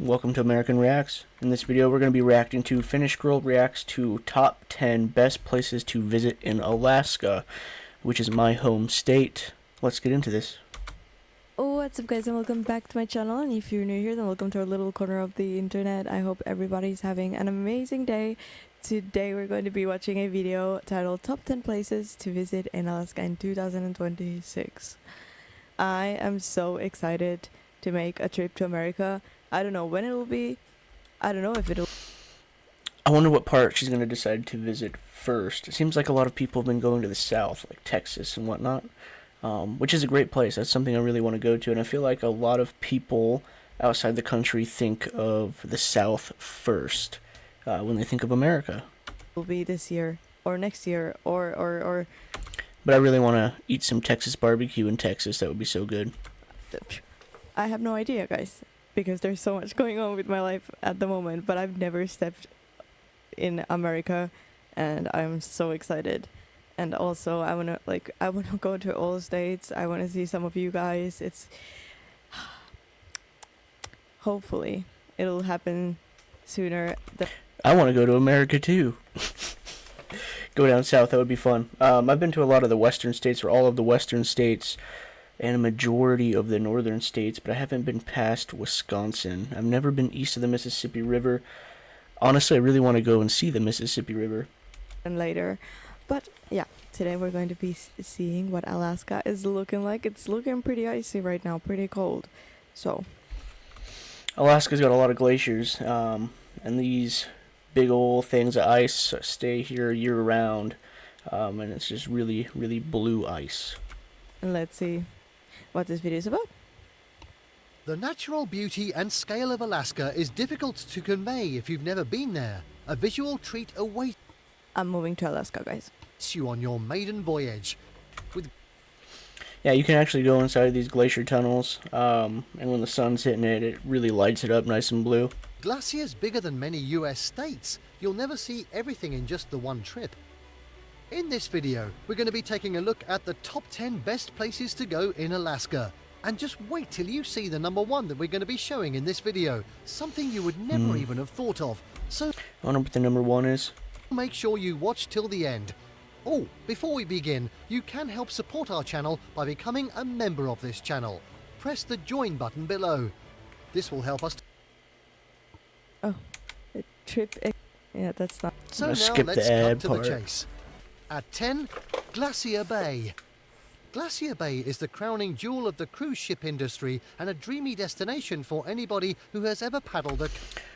Welcome to American Reacts. In this video we're going to be reacting to Finnish Girl Reacts to Top 10 Best Places to Visit in Alaska, which is my home state. Let's get into this. Oh, what's up guys, and welcome back to my channel. And if you're new here, then welcome to our little corner of the internet. I hope everybody's having an amazing day. Today we're going to be watching a video titled Top 10 Places to Visit in Alaska in 2026. I am so excited to make a trip to America. I don't know when it will be. I don't know if it'll... I wonder what part she's going to decide to visit first. It seems like a lot of people have been going to the south, like Texas and whatnot, which is a great place. That's something I really want to go to, and I feel like a lot of people outside the country think of the south first when they think of America. Will be this year or next year or... But I really want to eat some Texas barbecue in Texas. That would be so good. I have no idea, guys, because there's so much going on with my life at the moment, but I've never stepped in America, and I'm so excited. And also I want to go to all states. I want to see some of you guys. It's hopefully it'll happen sooner than... I want to go to America too. Go down south, that would be fun. I've been to a lot of the western states, or all of the western states, and a majority of the northern states, but I haven't been past Wisconsin. I've never been east of the Mississippi River. Honestly, I really want to go and see the Mississippi River. And later. But yeah, today we're going to be seeing what Alaska is looking like. It's looking pretty icy right now, pretty cold. So Alaska's got a lot of glaciers, and these big old things of ice stay here year round, and it's just really, really blue ice. And let's see what this video is about. The natural beauty and scale of Alaska is difficult to convey if you've never been there. A visual treat awaits I'm moving to Alaska, guys. you on your maiden voyage. Yeah, you can actually go inside these glacier tunnels, and when the sun's hitting it, it really lights it up nice and blue. Glaciers bigger than many US states. You'll never see everything in just the one trip. In this video, we're going to be taking a look at the top 10 best places to go in Alaska. And just wait till you see the number one that we're going to be showing in this video. Something you would never even have thought of. So I wonder what the number one is. make sure you watch till the end. Oh, before we begin, you can help support our channel by becoming a member of this channel. Press the join button below. This will help us. Oh, a trip. Yeah, that's not... So now skip let's the ad cut to the part. chase. At 10, Glacier Bay. Glacier Bay is the crowning jewel of the cruise ship industry and a dreamy destination for anybody who has ever paddled a...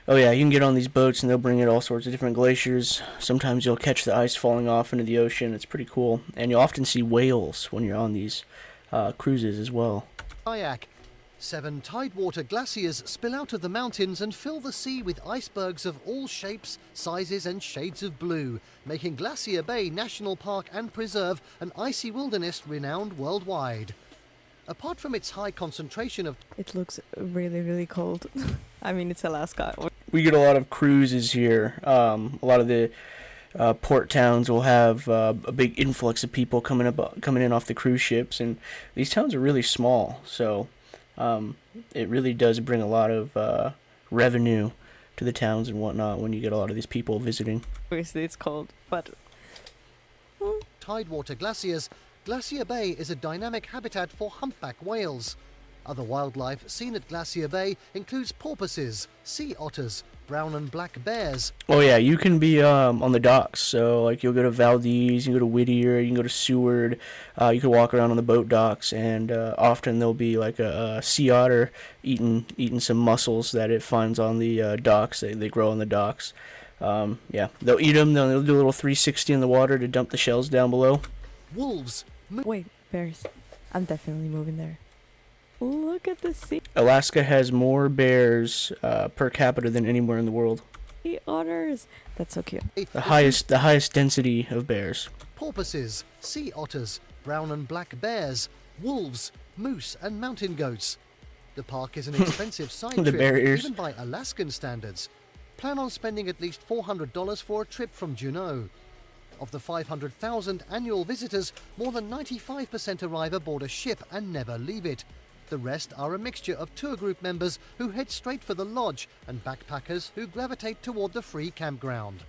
Oh yeah, you can get on these boats and they'll bring in all sorts of different glaciers. Sometimes you'll catch the ice falling off into the ocean. It's pretty cool. And you'll often see whales when you're on these cruises as well. kayak. 7 tidewater glaciers spill out of the mountains and fill the sea with icebergs of all shapes, sizes and shades of blue, making Glacier Bay National Park and Preserve an icy wilderness renowned worldwide. Apart from its high concentration of... It looks really, really cold. I mean, it's Alaska. We get a lot of cruises here. A lot of the port towns will have a big influx of people coming in off the cruise ships, and these towns are really small, so it really does bring a lot of revenue to the towns and whatnot when you get a lot of these people visiting. Obviously, it's cold, but... tidewater glaciers, Glacier Bay is a dynamic habitat for humpback whales. Other wildlife seen at Glacier Bay includes porpoises, sea otters, brown and black bears. Oh yeah, you can be on the docks, so like you'll go to Valdez, you can go to Whittier, you can go to Seward, you can walk around on the boat docks, and often there'll be like a sea otter eating some mussels that it finds on the docks. They grow on the docks. Yeah, they'll eat them, they'll do a little 360 in the water to dump the shells down below. Wolves. Wait, bears. I'm definitely moving there. Look at the sea Alaska has more bears per capita than anywhere in the world. otters. That's so cute. The highest density of bears. Porpoises, sea otters, brown and black bears, wolves, moose and mountain goats. The park is an expensive side The trip, barriers. even by Alaskan standards. Plan on spending at least $400 for a trip from Juneau. Of the 500,000 annual visitors, more than 95% arrive aboard a ship and never leave it. The rest are a mixture of tour group members who head straight for the lodge and backpackers who gravitate toward the free campground.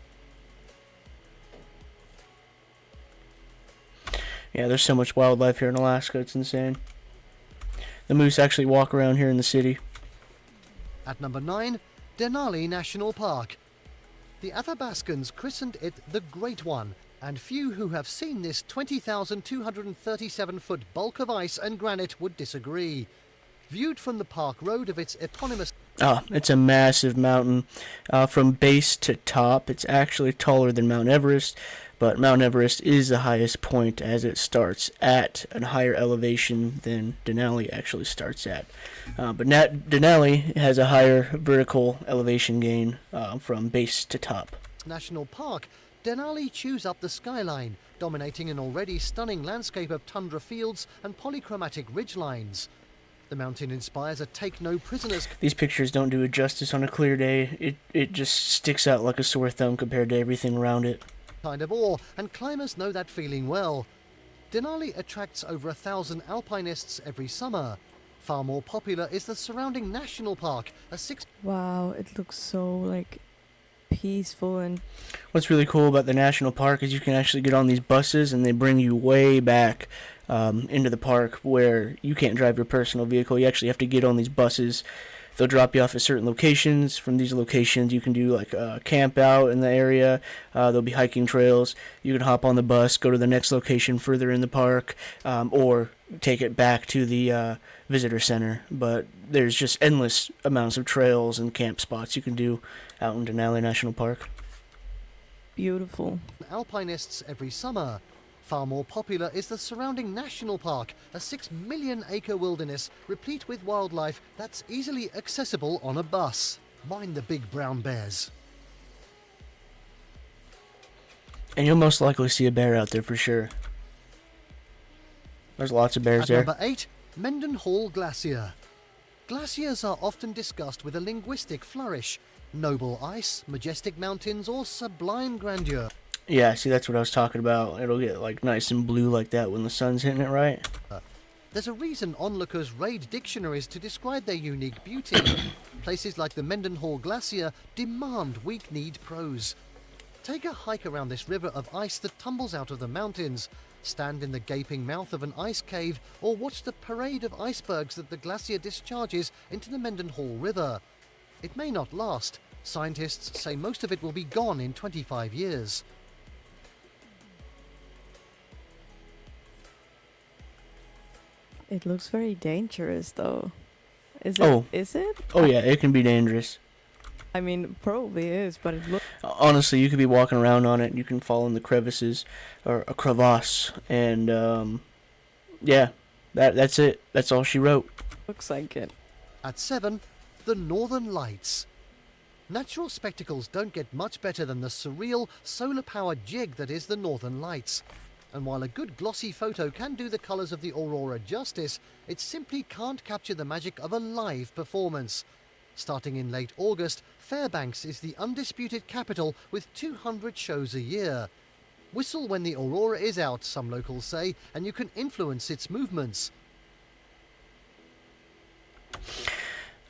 Yeah, there's so much wildlife here in Alaska, it's insane. The moose actually walk around here in the city. At number 9, Denali National Park. The Athabascans christened it the Great One, and few who have seen this 20,237-foot bulk of ice and granite would disagree. Viewed from the park road of its eponymous... It's a massive mountain. From base to top, it's actually taller than Mount Everest, but Mount Everest is the highest point as it starts at a higher elevation than Denali actually starts at. But Denali has a higher vertical elevation gain from base to top. National Park, Denali chews up the skyline, dominating an already stunning landscape of tundra fields and polychromatic ridgelines. The mountain inspires a take-no-prisoners... These pictures don't do it justice on a clear day. It just sticks out like a sore thumb compared to everything around it. ...kind of awe, and climbers know that feeling well. Denali attracts over 1,000 alpinists every summer. Far more popular is the surrounding national park, a 6... Wow, it looks so, like, peaceful and... What's really cool about the national park is you can actually get on these buses and they bring you way back into the park where you can't drive your personal vehicle. You actually have to get on these buses. They'll drop you off at certain locations. From these locations, you can do like camp out in the area. There'll be hiking trails. You can hop on the bus, go to the next location further in the park, or take it back to the visitor center. But there's just endless amounts of trails and camp spots you can do out in Denali National Park. Beautiful. Alpinists every summer. Far more popular is the surrounding national park, a 6-million-acre wilderness replete with wildlife that's easily accessible on a bus. Mind the big brown bears. And you'll most likely see a bear out there for sure. There's lots of bears At there. number 8, Mendenhall Glacier. Glaciers are often discussed with a linguistic flourish. Noble ice, majestic mountains, or sublime grandeur. Yeah, see, that's what I was talking about. It'll get like nice and blue like that when the sun's hitting it right. There's a reason onlookers raid dictionaries to describe their unique beauty. Places like the Mendenhall Glacier demand weak-kneed prose. Take a hike around this river of ice that tumbles out of the mountains. Stand in the gaping mouth of an ice cave, or watch the parade of icebergs that the glacier discharges into the Mendenhall River. It may not last. Scientists say most of it will be gone in 25 years. It looks very dangerous, though. Is it? Oh. Is it? Oh yeah, it can be dangerous. I mean, probably is, but it looks... Honestly, you could be walking around on it and you can fall in the crevices or a crevasse, and yeah, that's it. That's all she wrote. Looks like it. At 7, the Northern Lights. Natural spectacles don't get much better than the surreal, solar-powered jig that is the Northern Lights. And while a good glossy photo can do the colours of the aurora justice, it simply can't capture the magic of a live performance. Starting in late August, Fairbanks is the undisputed capital with 200 shows a year. Whistle when the aurora is out, some locals say, and you can influence its movements.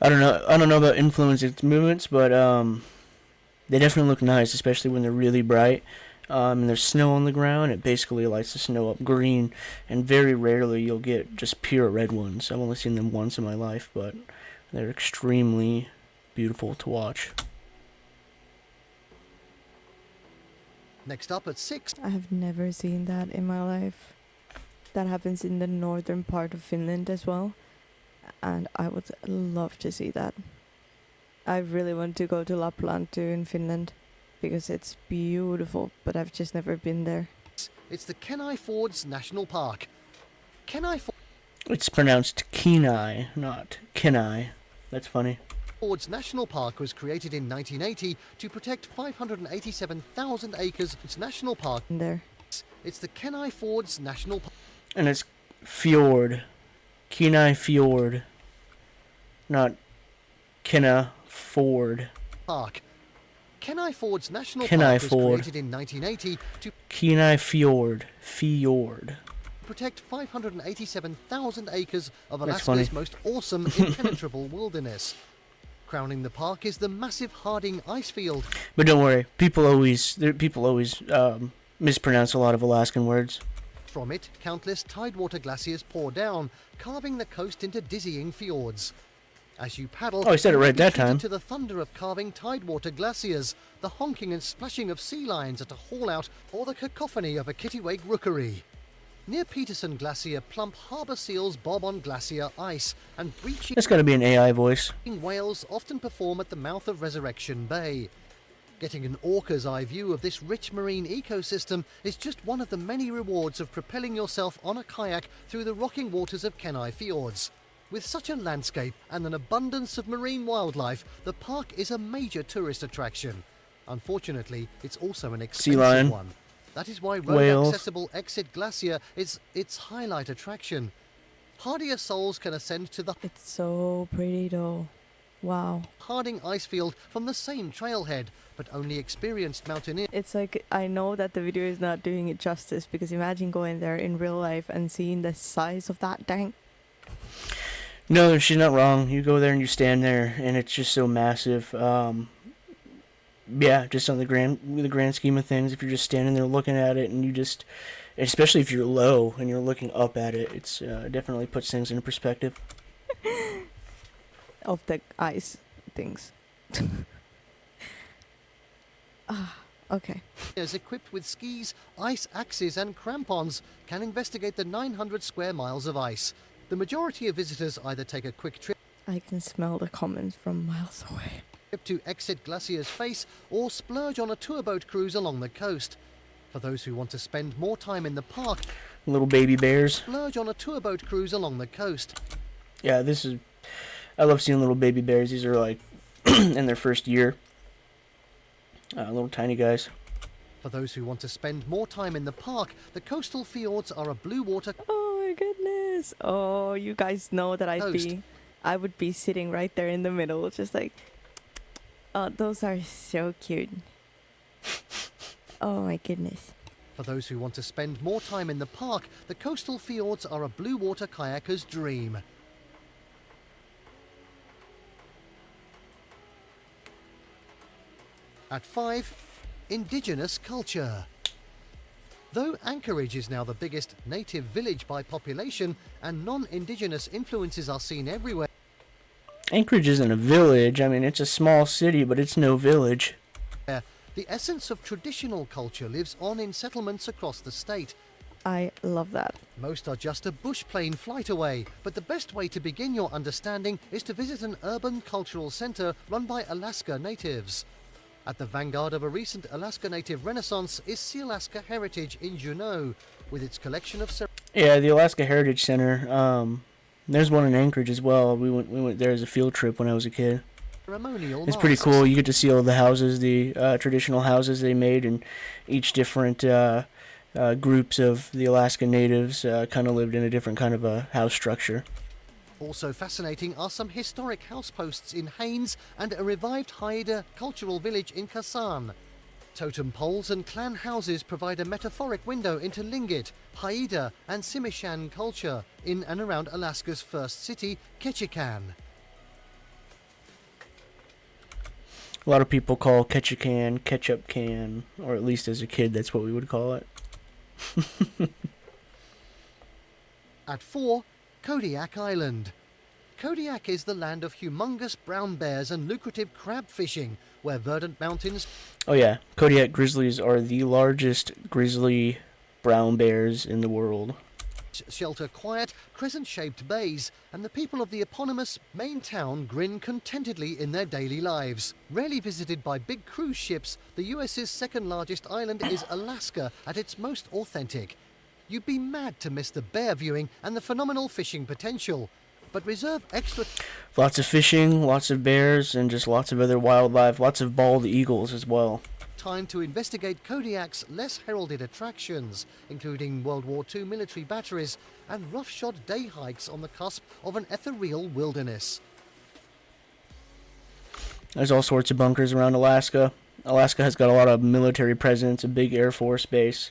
I don't know about influence its movements, but they definitely look nice, especially when they're really bright. And there's snow on the ground. It basically lights the snow up green, and very rarely you'll get just pure red ones. I've only seen them once in my life, but they're extremely beautiful to watch. Next up at 6, I have never seen that in my life. That happens in the northern part of Finland as well. And I would love to see that. I really want to go to Lapland too in Finland, because it's beautiful, but I've just never been there. it's the Kenai Fords National Park. Kenai It's pronounced Kenai, not Kenai. That's funny. Fords National Park was created in 1980 to protect 587,000 acres. It's national park. There. It's the Kenai Fords National Park. And it's fjord. Kenai Fjord. Not Kenna Ford. Kenai Fords National Kenai Park was Ford. created in 1980 to... Kenai Fjord. Fjord. protect 587,000 acres of That's Alaska's funny. most awesome, impenetrable wilderness. Crowning the park is the massive Harding ice field. But don't worry, people always mispronounce a lot of Alaskan words. From it, countless tidewater glaciers pour down, carving the coast into dizzying fjords. As you paddle, Oh, I said it you may right be that treated time. to the thunder of carving tidewater glaciers, the honking and splashing of sea lions at a haul-out, or the cacophony of a kittiwake rookery. Near Peterson Glacier, plump harbour seals bob on glacier ice, and breaching That's got to be an AI voice. whales often perform at the mouth of Resurrection Bay. Getting an orca's eye view of this rich marine ecosystem is just one of the many rewards of propelling yourself on a kayak through the rocking waters of Kenai Fjords. With such a landscape and an abundance of marine wildlife, the park is a major tourist attraction. Unfortunately, it's also an expensive lion. one. That is why Whales. road-accessible Exit Glacier is its highlight attraction. Hardier souls can ascend to the It's so pretty though. Wow. Harding icefield from the same trailhead, but only experienced mountaineers It's like, I know that the video is not doing it justice, because imagine going there in real life and seeing the size of that tank. No, she's not wrong. You go there and you stand there, and it's just so massive. Yeah, just on the grand scheme of things, if you're just standing there looking at it, and you just, especially if you're low and you're looking up at it, it's definitely puts things into perspective. Of the ice things. Okay. equipped with skis, ice axes and crampons can investigate the 900 square miles of ice. The majority of visitors either take a quick trip I can smell the comments from miles away. to Exit Glacier's face or splurge on a tour boat cruise along the coast. For those who want to spend more time in the park, Little baby bears. splurge on a tour boat cruise along the coast. Yeah, I love seeing little baby bears. These are like in their first year. Little tiny guys. For those who want to spend more time in the park, the coastal fjords are a blue water Oh my goodness. Oh, you guys know that Coast. I would be sitting right there in the middle, just like, oh, those are so cute. Oh my goodness. For those who want to spend more time in the park, the coastal fjords are a blue water kayaker's dream. At 5, Indigenous culture. Though Anchorage is now the biggest native village by population and non-Indigenous influences are seen everywhere, Anchorage isn't a village. I mean, it's a small city, but it's no village. the essence of traditional culture lives on in settlements across the state. I love that. Most are just a bush plane flight away, but the best way to begin your understanding is to visit an urban cultural center run by Alaska natives. At the vanguard of a recent Alaska Native renaissance is Sealaska Heritage in Juneau, with its collection of Yeah, the Alaska Heritage Center. There's one in Anchorage as well. We went there as a field trip when I was a kid. ceremonial It's pretty masks. cool. You get to see all the houses, the traditional houses they made, and each different groups of the Alaska natives kind of lived in a different kind of a house structure. Also fascinating are some historic houseposts in Haines and a revived Haida cultural village in Kasan. Totem poles and clan houses provide a metaphoric window into Tlingit, Haida and Simishan culture in and around Alaska's first city, Ketchikan. A lot of people call Ketchikan ketchup can, or at least as a kid, that's what we would call it. At 4, Kodiak Island. Kodiak is the land of humongous brown bears and lucrative crab fishing, where verdant mountains Oh yeah, Kodiak grizzlies are the largest grizzly brown bears in the world. shelter quiet, crescent-shaped bays, and the people of the eponymous main town grin contentedly in their daily lives. Rarely visited by big cruise ships, the US's second-largest island is Alaska at its most authentic. You'd be mad to miss the bear viewing and the phenomenal fishing potential, but reserve extra Lots of fishing, lots of bears, and just lots of other wildlife, lots of bald eagles as well. time to investigate Kodiak's less heralded attractions, including World War II military batteries and roughshod day hikes on the cusp of an ethereal wilderness. There's all sorts of bunkers around Alaska. Alaska has got a lot of military presence, a big Air Force base.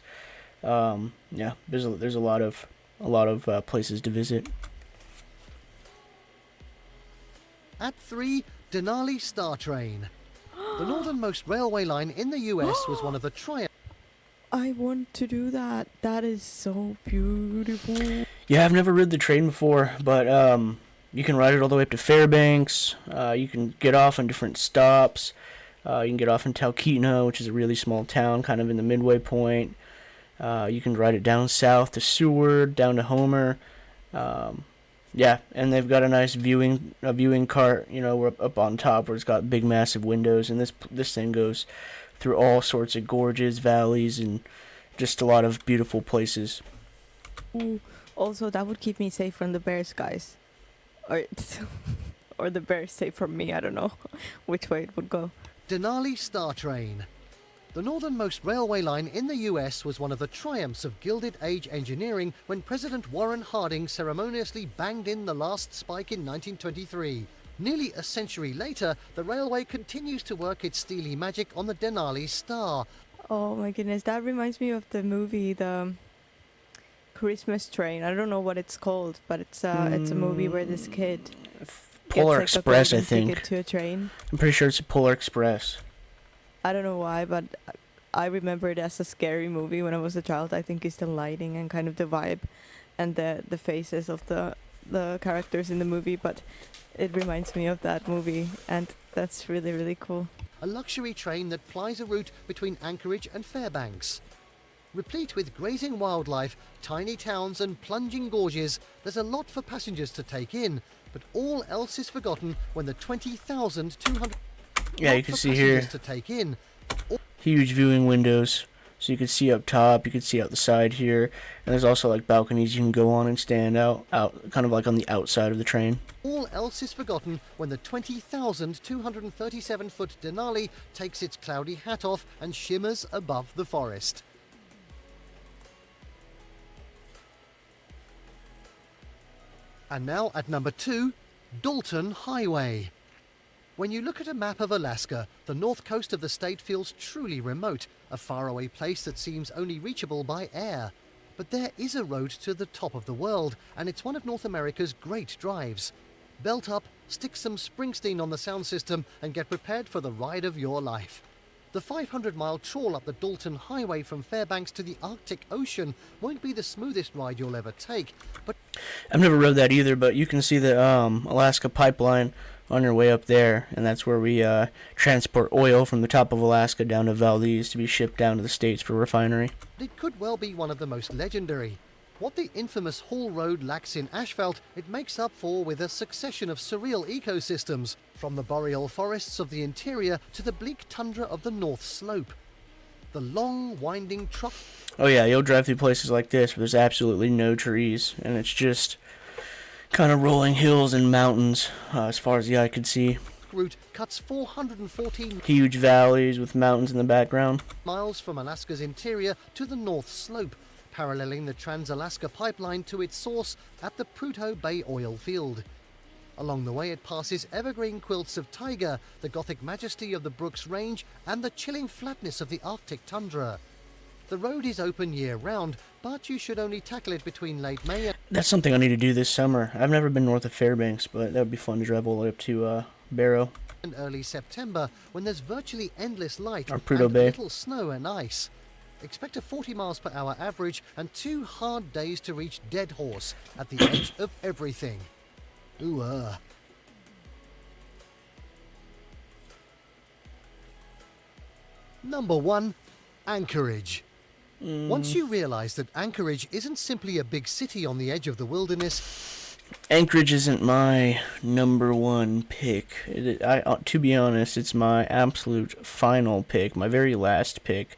Yeah, there's a lot of a lot of places to visit. At 3, Denali Star Train. The northernmost railway line in the US was one of the triumphs. I want to do that. That is so beautiful. Yeah, I've never ridden the train before, but you can ride it all the way up to Fairbanks. You can get off on different stops. You can get off in Talkeetna, which is a really small town, kind of in the midway point. You can ride it down south to Seward, down to Homer. Yeah, and they've got a nice viewing cart, up on top where it's got big, massive windows, and this thing goes through all sorts of gorges, valleys, and just a lot of beautiful places. Ooh. Also, that would keep me safe from the bears, guys. Or, or the bears safe from me. I don't know which way it would go. Denali Star Train. The northernmost railway line in the US was one of the triumphs of Gilded Age engineering when President Warren Harding ceremoniously banged in the last spike in 1923. Nearly a century later, the railway continues to work its steely magic on the Denali Star. Oh my goodness, that reminds me of the movie, the Christmas Train. I don't know what it's called, but it's a movie where this kid Polar gets, like, Express, a I golden think. ticket to a train. I'm pretty sure it's a Polar Express. I don't know why, but I remember it as a scary movie when I was a child. I think it's the lighting and kind of the vibe and the faces of the characters in the movie, but it reminds me of that movie, and that's really, really cool. A luxury train that plies a route between Anchorage and Fairbanks. Replete with grazing wildlife, tiny towns and plunging gorges, there's a lot for passengers to take in, but all else is forgotten when the 20,200... Yeah, you can see here to take in. huge viewing windows, so you can see up top, you can see out the side here, and there's also like balconies you can go on and stand out kind of like on the outside of the train. All else is forgotten when the 20,237-foot Denali takes its cloudy hat off and shimmers above the forest. And now at number 2, Dalton Highway. When you look at a map of Alaska, the north coast of the state feels truly remote, a faraway place that seems only reachable by air. But there is a road to the top of the world, and it's one of North America's great drives. Belt up, stick some Springsteen on the sound system, and get prepared for the ride of your life. The 500-mile trawl up the Dalton Highway from Fairbanks to the Arctic Ocean won't be the smoothest ride you'll ever take, but... I've never rode that either, but you can see the Alaska pipeline on your way up there, and that's where we transport oil from the top of Alaska down to Valdez to be shipped down to the States for refinery. It could well be one of the most legendary. What the infamous Hall Road lacks in asphalt, it makes up for with a succession of surreal ecosystems, from the boreal forests of the interior to the bleak tundra of the North Slope. The long, winding truck... Oh yeah, you'll drive through places like this where there's absolutely no trees, and it's just kind of rolling hills and mountains as far as the eye could see. route cuts 414 Huge valleys with mountains in the background. miles from Alaska's interior to the North Slope, paralleling the Trans-Alaska Pipeline to its source at the Prudhoe Bay oil field. Along the way it passes evergreen quilts of taiga, the Gothic majesty of the Brooks Range, and the chilling flatness of the Arctic tundra. The road is open year-round, but you should only tackle it between late May and... That's something I need to do this summer. I've never been north of Fairbanks, but that would be fun to drive all the way up to Barrow. and early September, when there's virtually endless light Or Prudhoe and Bay. little snow and ice. Expect a 40 miles per hour average and 2 hard days to reach Dead Horse at the edge of everything. Ooh, Number 1. Anchorage. Once you realize that Anchorage isn't simply a big city on the edge of the wilderness, Anchorage isn't my number one pick. To be honest, it's my absolute final pick, my very last pick.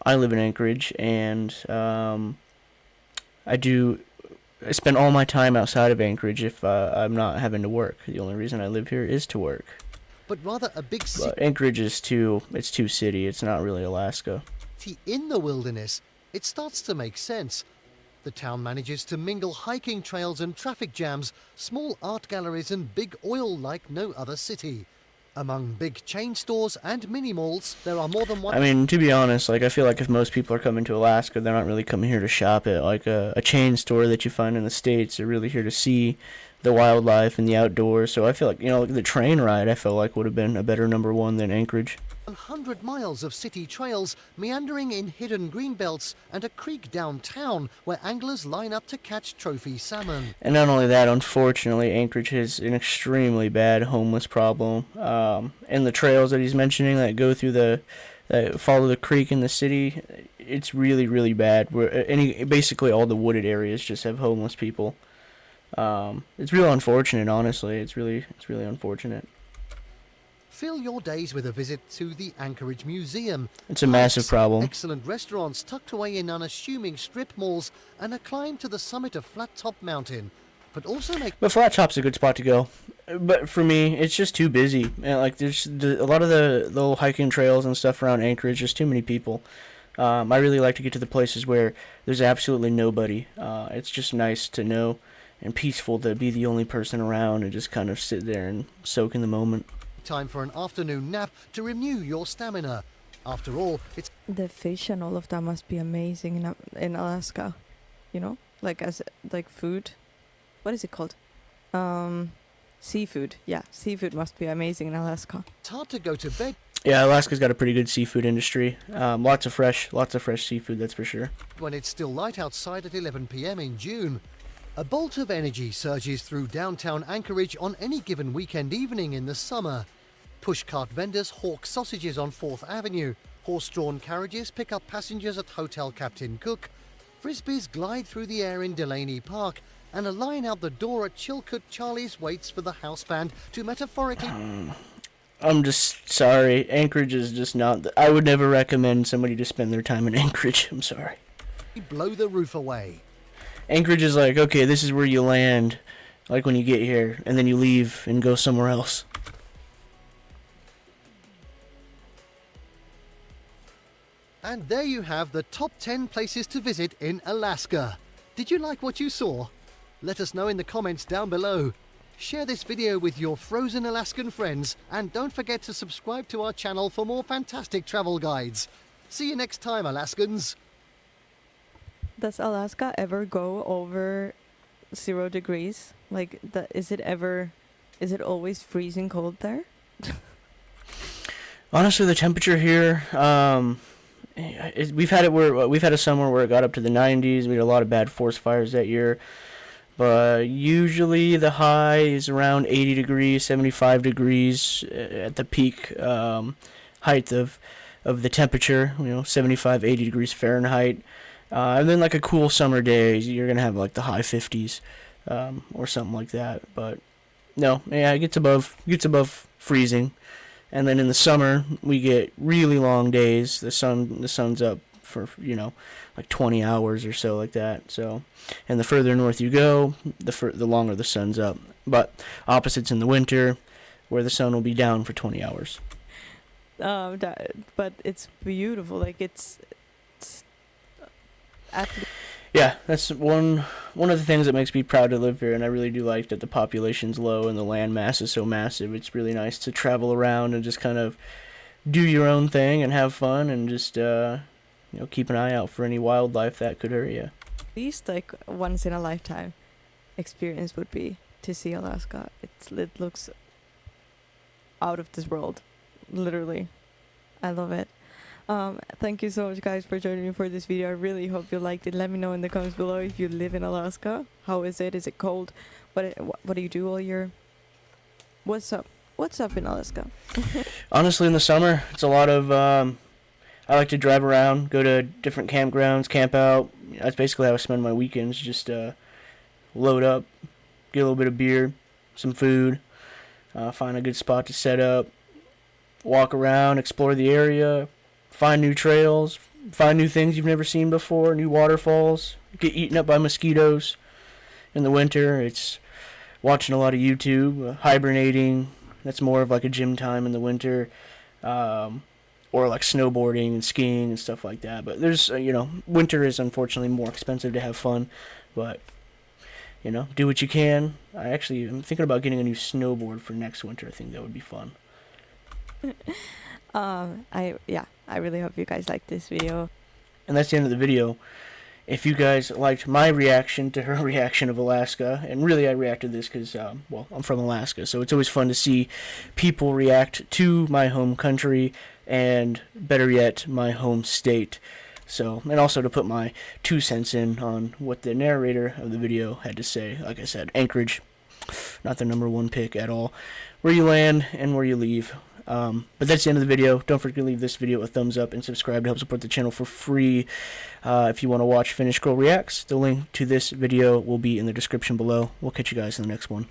I live in Anchorage, and I spend all my time outside of Anchorage if I'm not having to work. The only reason I live here is to work. but rather a big city But Anchorage is too city. It's not really Alaska. in the wilderness, it starts to make sense. The town manages to mingle hiking trails and traffic jams, small art galleries and big oil like no other city. Among big chain stores and mini malls, there are more than one. I mean, to be honest, like I feel like if most people are coming to Alaska, they're not really coming here to shop at like a chain store that you find in the States. They're really here to see the wildlife and the outdoors. So I feel like, like the train ride, I felt like would have been a better number one than Anchorage. 100 miles of city trails meandering in hidden green belts and a creek downtown where anglers line up to catch trophy salmon. And not only that, unfortunately, Anchorage has an extremely bad homeless problem. And the trails that he's mentioning that go through that follow the creek in the city, it's really, really bad. Basically all the wooded areas just have homeless people. It's real unfortunate, honestly. It's really unfortunate. Fill your days with a visit to the Anchorage Museum. It's a massive problem. Excellent restaurants tucked away in unassuming strip malls and a climb to the summit of Flat Top Mountain. But Flat Top's a good spot to go. But for me, it's just too busy. And like there's a lot of the little hiking trails and stuff around Anchorage. There's too many people. I really like to get to the places where there's absolutely nobody. It's just nice to know and peaceful to be the only person around and just kind of sit there and soak in the moment. Time for an afternoon nap to renew your stamina. After all, it's The fish and all of that must be amazing in Alaska, like food. What is it called? Seafood. Yeah, seafood must be amazing in Alaska. hard to go to bed Yeah, Alaska's got a pretty good seafood industry. Lots of fresh seafood, that's for sure. when it's still light outside at 11 p.m. in June. A bolt of energy surges through downtown Anchorage on any given weekend evening in the summer. Pushcart vendors hawk sausages on 4th Avenue. Horse-drawn carriages pick up passengers at Hotel Captain Cook. Frisbees glide through the air in Delaney Park. And a line out the door at Chilcoot Charlie's waits for the house band to metaphorically... I'm just sorry. Anchorage is just not... I would never recommend somebody to spend their time in Anchorage. I'm sorry. blow the roof away. Anchorage is like, okay, this is where you land, like when you get here, and then you leave and go somewhere else. And there you have the top 10 places to visit in Alaska. Did you like what you saw? Let us know in the comments down below. Share this video with your frozen Alaskan friends and don't forget to subscribe to our channel for more fantastic travel guides. See you next time, Alaskans. Does Alaska ever go over 0 degrees? Is it always freezing cold there? Honestly, the temperature here, we've had a summer where it got up to the 90s. We had a lot of bad forest fires that year. But usually the high is around 80 degrees, 75 degrees at the peak height of the temperature, 75, 80 degrees Fahrenheit. And then like a cool summer day, you're going to have like the high 50s or something like that. But no, yeah, it gets above freezing. And then in the summer, we get really long days. The sun's up for, like 20 hours or so, like that. So, and the further north you go, the longer the sun's up. But opposites in the winter, where the sun will be down for 20 hours. But it's beautiful. Yeah, that's one of the things that makes me proud to live here, and I really do like that the population's low and the land mass is so massive. It's really nice to travel around and just kind of do your own thing and have fun and just keep an eye out for any wildlife that could hurt you. At least once in a lifetime experience would be to see Alaska. It looks out of this world, literally. I love it. Thank you so much, guys, for joining me for this video. I really hope you liked it. Let me know in the comments below if you live in Alaska. How is it? Is it cold? What do you do all year? What's up in Alaska? Honestly, in the summer, it's a lot of I like to drive around, go to different campgrounds, camp out. That's basically how I spend my weekends. Just load up, get a little bit of beer, some food, find a good spot to set up, walk around, explore the area, find new trails, find new things you've never seen before, new waterfalls, get eaten up by mosquitoes. In the winter, it's watching a lot of YouTube, hibernating. That's more of like a gym time in the winter. Or like snowboarding and skiing and stuff like that. But there's, winter is unfortunately more expensive to have fun. But, do what you can. I'm thinking about getting a new snowboard for next winter. I think that would be fun. I really hope you guys like this video. And that's the end of the video. If you guys liked my reaction to her reaction of Alaska, and really I reacted to this because, well, I'm from Alaska, so it's always fun to see people react to my home country, and better yet, my home state. So, and also to put my 2 cents in on what the narrator of the video had to say. Like I said, Anchorage, not the #1 pick at all. Where you land and where you leave. But that's the end of the video. Don't forget to leave this video a thumbs up and subscribe to help support the channel for free. If you want to watch Finnish Girl Reacts, the link to this video will be in the description below. We'll catch you guys in the next one.